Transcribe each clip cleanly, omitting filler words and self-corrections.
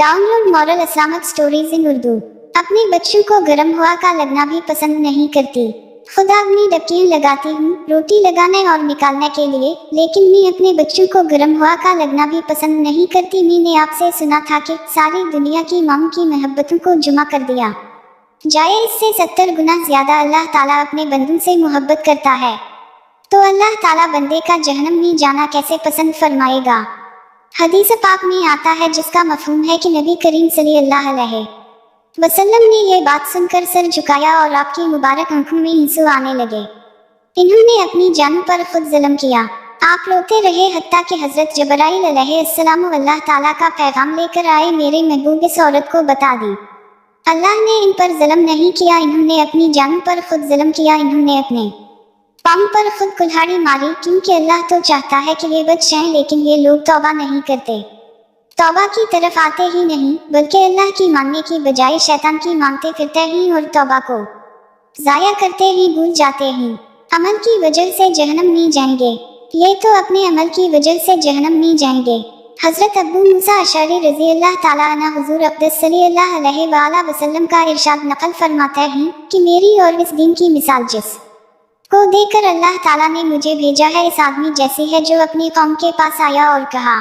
Download moral Islamic stories in Urdu. अपने बच्चों को गर्म हवा का लगना भी पसंद नहीं करती। खुदा अपनी डबकियां लगाती हूँ रोटी लगाने और निकालने के लिए, लेकिन मैं अपने बच्चों को गर्म हवा का लगना भी पसंद नहीं करती। मैंने आपसे सुना था कि सारी दुनिया की माओं की मोहब्बतों को जमा कर दिया जाए, इससे 70 गुना ज्यादा अल्लाह ताला अपने बंदों से मोहब्बत करता है। तो अल्लाह ताला बंदे का जहन्नम में जाना कैसे पसंद फरमाएगा। हदीस पाक में आता है जिसका मफहूम है कि नबी करीम सल्लल्लाहु अलैहि वसल्लम ने यह बात सुनकर सर झुकाया और आपकी मुबारक आंखों में आंसू आने लगे। इन्होंने अपनी जानों पर खुद जुल्म किया। आप रोते रहे हत्ता कि हजरत जबराइल अलैहिस्सलाम अल्लाह ताला का पैगाम लेकर आए। मेरे महबूब इस औरत को बता दी, अल्लाह ने इन पर जुल्म नहीं किया, इन्होंने अपनी जानों पर खुद जुल्म किया। इन्होंने अपने पाँव पर खुद कुल्हाड़ी मारी, क्योंकि अल्लाह तो चाहता है कि ये बच जाएं, लेकिन ये लोग तौबा नहीं करते, तौबा की तरफ आते ही नहीं, बल्कि अल्लाह की मानने की बजाय शैतान की मानते फिरते हैं और तौबा को जाया करते ही भूल जाते हैं। अमल की वजह से जहन्नम में जाएंगे, ये तो अपने अमल की वजह से जहन्नम में जाएंगे। हजरत अबू मूसा अशअरी रज़ी अल्लाह ताला अन्हु हुजूर अक़दस सल्लल्लाहु अलैहि वसल्लम का इरशाद नकल फरमाते हैं कि मेरी और इस दीन की मिसाल जिस को देखकर अल्लाह ताला ने मुझे भेजा है, इस आदमी जैसी है जो अपनी कौम के पास आया और कहा,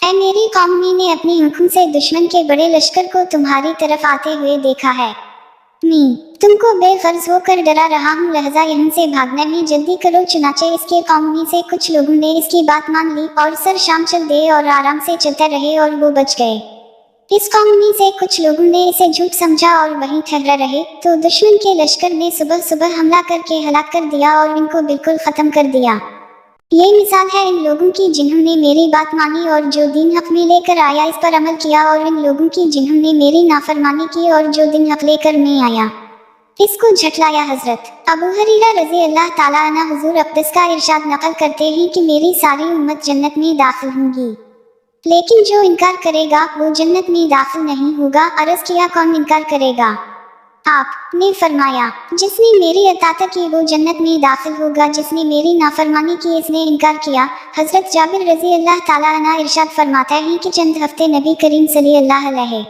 ऐ मेरी कौम, मैंने अपनी आंखों से दुश्मन के बड़े लश्कर को तुम्हारी तरफ आते हुए देखा है। मैं तुमको बेफर्ज होकर डरा रहा हूँ, लिहाजा यहाँ से भागने में जल्दी करो। चुनाचे इसके कौम में से कुछ लोगों ने इसकी बात मान ली और सर शाम चल दिए और आराम से चलते रहे और वो बच गए। इस कौम में से कुछ लोगों ने इसे झूठ समझा और वहीं ठहरे रहे, तो दुश्मन के लश्कर ने सुबह सुबह हमला करके हलाक कर दिया और इनको बिल्कुल खत्म कर दिया। ये मिसाल है इन लोगों की जिन्होंने मेरी बात मानी और जो दीन हक में लेकर आया इस पर अमल किया, और इन लोगों की जिन्होंने मेरी नाफरमानी की और जो दिन हक लेकर मैं आया इसको झटलाया। हजरत अबू हुरैरा रज़ी अल्लाह ताला अन्हु हुजूर अक़दस का इरशाद नकल करते हैं कि मेरी सारी उम्मत जन्नत में दाखिल होंगी, लेकिन जो इनकार करेगा वो जन्नत में दाखिल नहीं होगा। अर्ज़ किया, कौन इनकार करेगा? आपने फरमाया, जिसने मेरी अताअत की वो जन्नत में दाखिल होगा, जिसने मेरी नाफरमानी की इसने इनकार किया। हजरत जाबिर रज़ी अल्लाह ताला अन्हु इरशाद फरमाते हैं कि चंद हफ्ते नबी करीम सल्लल्लाहु अलैहि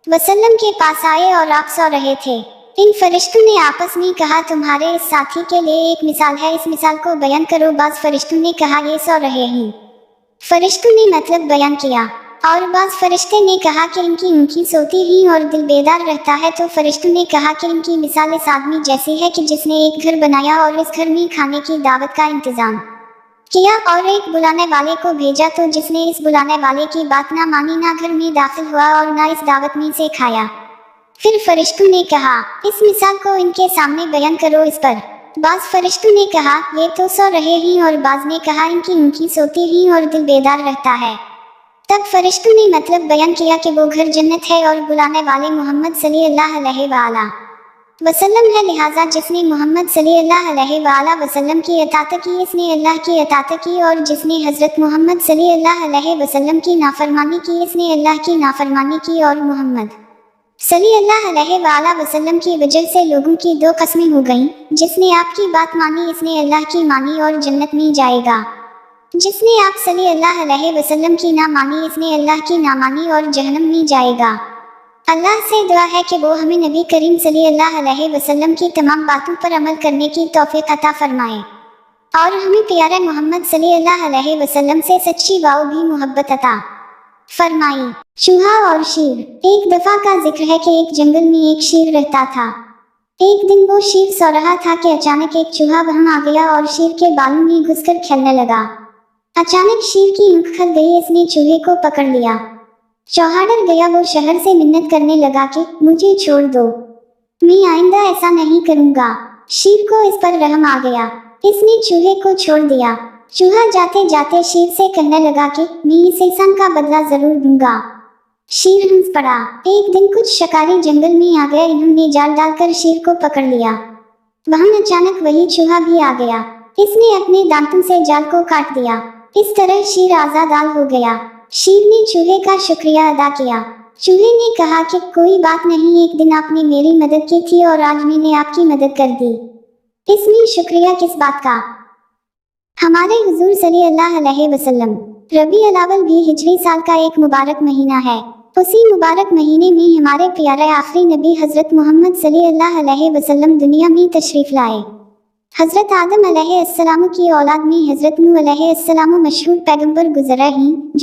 वसल्लम के पास आए और आप सो रहे थे। इन फरिश्तों ने आपस में कहा, तुम्हारे इस साथी के लिए एक मिसाल है, इस मिसाल को बयान करो। बाज़ फरिश्तों ने कहा, ये सो रहे हैं। फरिश्तों ने मतलब बयान किया, और बाज़ फरिश्ते ने कहा कि इनकी आँखें सोती हैं और दिल बेदार रहता है। तो फरिश्तों ने कहा कि इनकी मिसाल इस आदमी जैसी है कि जिसने एक घर बनाया और इस घर में खाने की दावत का इंतजाम किया और एक बुलाने वाले को भेजा, तो जिसने इस बुलाने वाले की बात ना मानी, ना घर में दाखिल हुआ और ना इस दावत में से खाया। फिर फरिश्तों ने कहा, इस मिसाल को इनके सामने बयान करो। इस पर बाज़ फरिश्तों ने कहा, ये तो सो रहे हैं, और बाज़ ने कहा, इनकी आँखें सोती हैं और दिल बेदार रहता है। तब फरिश्तों ने मतलब बयान किया कि वो घर जन्नत है और बुलाने वाले मोहम्मद सल्लल्लाहु अलैहि वसल्लम है, लिहाजा जिसने मोहम्मद सल्लल्लाहु अलैहि वसल्लम की अताअत की इसने अल्लाह की अताअत की, और जिसने हजरत मोहम्मद सल्लल्लाहु अलैहि वसल्लम की नाफरमानी की इसने अल्लाह की नाफरमानी की, और मोहम्मद सल्लल्लाहु अलैहि वसल्लम की वजह से लोगों की दो कस्में हो गईं। जिसने आपकी बात मानी इसने अल्लाह की मानी और जन्नत में जाएगा, जिसने आप सल्लल्लाहु अलैहि वसल्लम की ना मानी इसने अल्लाह की ना मानी और जहन्नम में जाएगा। अल्लाह से दुआ है कि वो हमें नबी करीम सल्लल्लाहु अलैहि वसल्लम की तमाम बातों पर अमल करने की तौफीक अता फरमाए, और हमें प्यारे मोहम्मद सल्लल्लाहु अलैहि वसल्लम से सच्ची वाओ भी मोहब्बत अता फरमाई। चूहा और शेर। एक दफा का जिक्र है कि एक जंगल में एक शेर रहता था। एक दिन वो शेर सो रहा था कि अचानक एक चूहा वहां आ गया और शेर के बालों में घुसकर खेलने लगा। अचानक शेर की आंख खुल गई, इसने चूहे को पकड़ लिया। चूहा डर गया, वो शहर से मिन्नत करने लगा कि मुझे छोड़ दो, मैं आइंदा ऐसा नहीं करूंगा। शेर को इस पर रहम आ गया, इसने चूहे को छोड़ दिया। चूहा जाते जाते शेर से कहने लगा कि मैं इस एहसान का बदला जरूर दूंगा। शेर हंस पड़ा। एक दिन कुछ शिकारी जंगल में आ गए, इन्होंने जाल डालकर शेर को पकड़ लिया। वहां अचानक वही चूहा भी आ गया, इसने अपने दांतों से जाल को काट दिया। इस तरह शेर आजादाल हो गया। शेर ने चूहे का शुक्रिया अदा किया। चूहे ने कहा कि कोई बात नहीं, एक दिन आपने मेरी मदद की थी और आज मैंने आपकी मदद कर दी, इसमें शुक्रिया किस बात का। हमारे हुजूर सल्लल्लाहु अलैहि वसल्लम। रबी अल अव्वल भी हिजरी साल का एक मुबारक महीना है। उसी मुबारक महीने में हमारे प्यारे आखिरी नबी हज़रत मोहम्मद सल्लल्लाहु अलैहि वसल्लम दुनिया में तशरीफ़ लाए। हज़रत आदम अलैहिस्सलाम की औलाद में हज़रत नूह अलैहिस्सलाम मशहूर पैगंबर गुज़रा ही